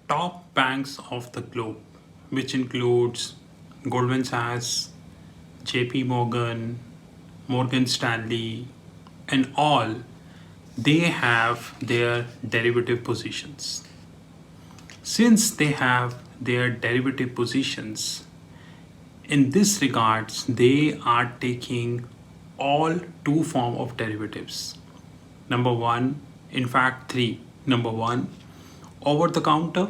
top banks of the globe, which includes Goldman Sachs, JP Morgan, Morgan Stanley, and all, they have their derivative positions. Since they have their derivative positions, in this regards, they are taking all two form of derivatives. Number one, in fact, three. Number one, over the counter.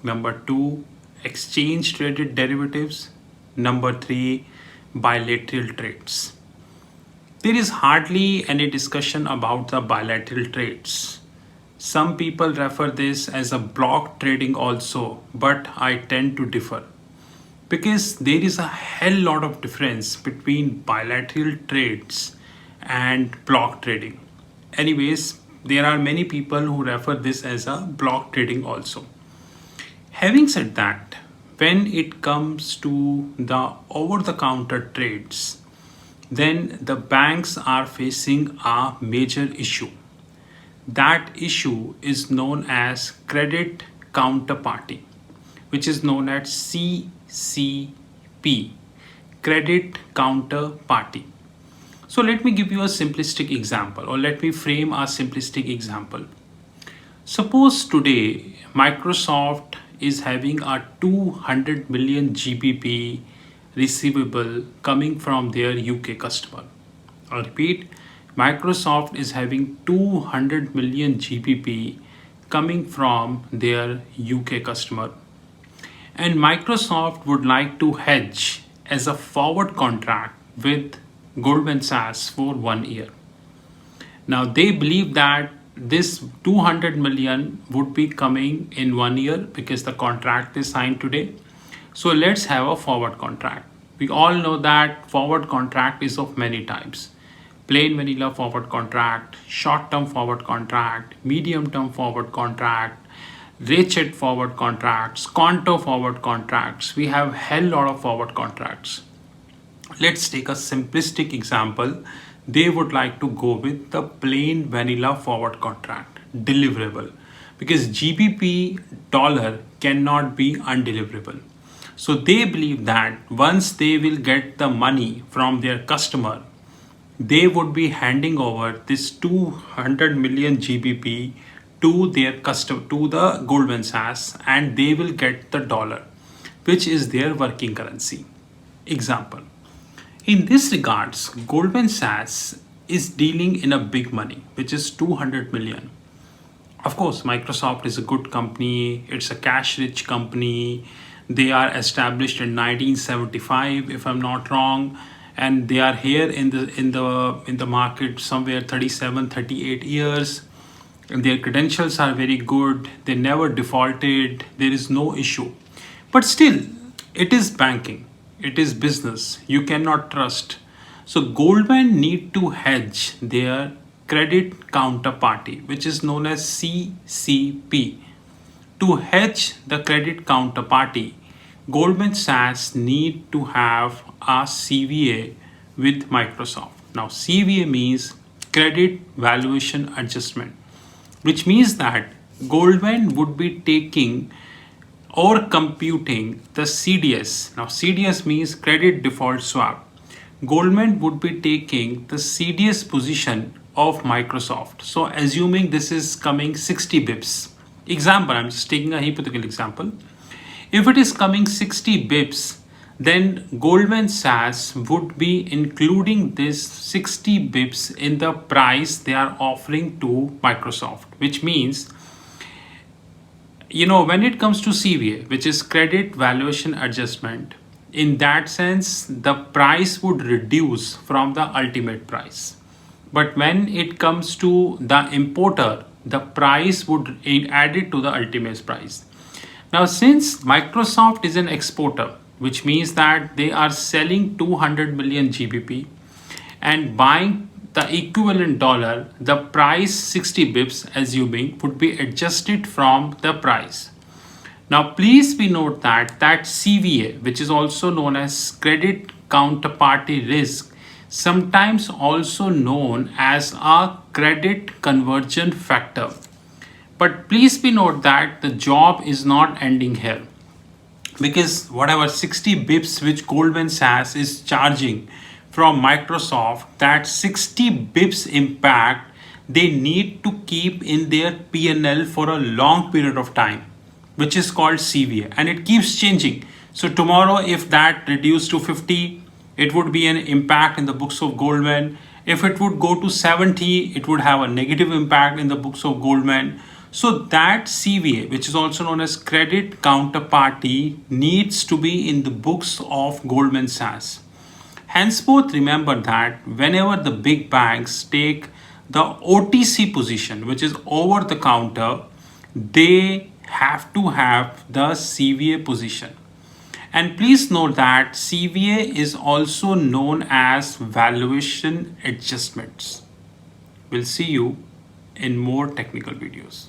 Number two, exchange traded derivatives. Number three, bilateral trades. There is hardly any discussion about the bilateral trades. Some people refer this as a block trading also, but I tend to differ because there is a hell lot of difference between bilateral trades and block trading. Anyways, there are many people who refer this as a block trading also. Having said that, when it comes to the over the counter trades, then the banks are facing a major issue. That issue is known as credit counterparty, which is known as CCP, credit counterparty. So let me give you a simplistic example, or let me frame a simplistic example. Suppose today Microsoft is having a 200 million GBP receivable coming from their UK customer. I'll repeat, Microsoft is having 200 million GBP coming from their UK customer. And Microsoft would like to hedge as a forward contract with Goldman Sachs for 1 year. Now they believe that this 200 million would be coming in 1 year because the contract is signed today. So let's have a forward contract. We all know that forward contract is of many types. Plain vanilla forward contract, short-term forward contract, medium-term forward contract, ratchet forward contracts, contour forward contracts. We have hell lot of forward contracts. Let's take a simplistic example. They would like to go with the plain vanilla forward contract, deliverable, because GBP dollar cannot be undeliverable. So they believe that once they will get the money from their customer, they would be handing over this 200 million GBP to their customer, to the Goldman Sachs, and they will get the dollar, which is their working currency. Example. In this regards, Goldman Sachs is dealing in a big money, which is 200 million. Of course, Microsoft is a good company. It's a cash-rich company. They are established in 1975, if I'm not wrong, and they are here in the market somewhere 38 years. And their credentials are very good. They never defaulted. There is no issue. But still, it is banking. It is business. You cannot trust. So Goldman need to hedge their credit counterparty, which is known as CCP. To hedge the credit counterparty, Goldman Sachs need to have a CVA with Microsoft. Now CVA means credit valuation adjustment, which means that Goldman would be taking or computing the CDS. Now CDS means credit default swap. Goldman would be taking the CDS position of Microsoft. So assuming this is coming 60 bips. Example, I'm just taking a hypothetical example. If it is coming 60 bips, then Goldman Sachs would be including this 60 bips in the price they are offering to Microsoft, which means, when it comes to CVA, which is credit valuation adjustment, in that sense, the price would reduce from the ultimate price. But when it comes to the importer, the price would add it to the ultimate price. Now, since Microsoft is an exporter, which means that they are selling 200 million GBP and buying the equivalent dollar, the price 60 bips, assuming, would be adjusted from the price. Now, please be note that CVA, which is also known as credit counterparty risk, sometimes also known as a credit conversion factor, But please be note that the job is not ending here, because whatever 60 bips which Goldman Sachs is charging from Microsoft, that 60 bips impact they need to keep in their P&L for a long period of time, which is called CVA, and it keeps changing. So tomorrow if that reduced to 50, it would be an impact in the books of Goldman. If it would go to 70, it would have a negative impact in the books of Goldman. So that CVA, which is also known as credit counterparty, needs to be in the books of Goldman Sachs. Henceforth, remember that whenever the big banks take the OTC position, which is over the counter, they have to have the CVA position. And please note that CVA is also known as valuation adjustments. We'll see you in more technical videos.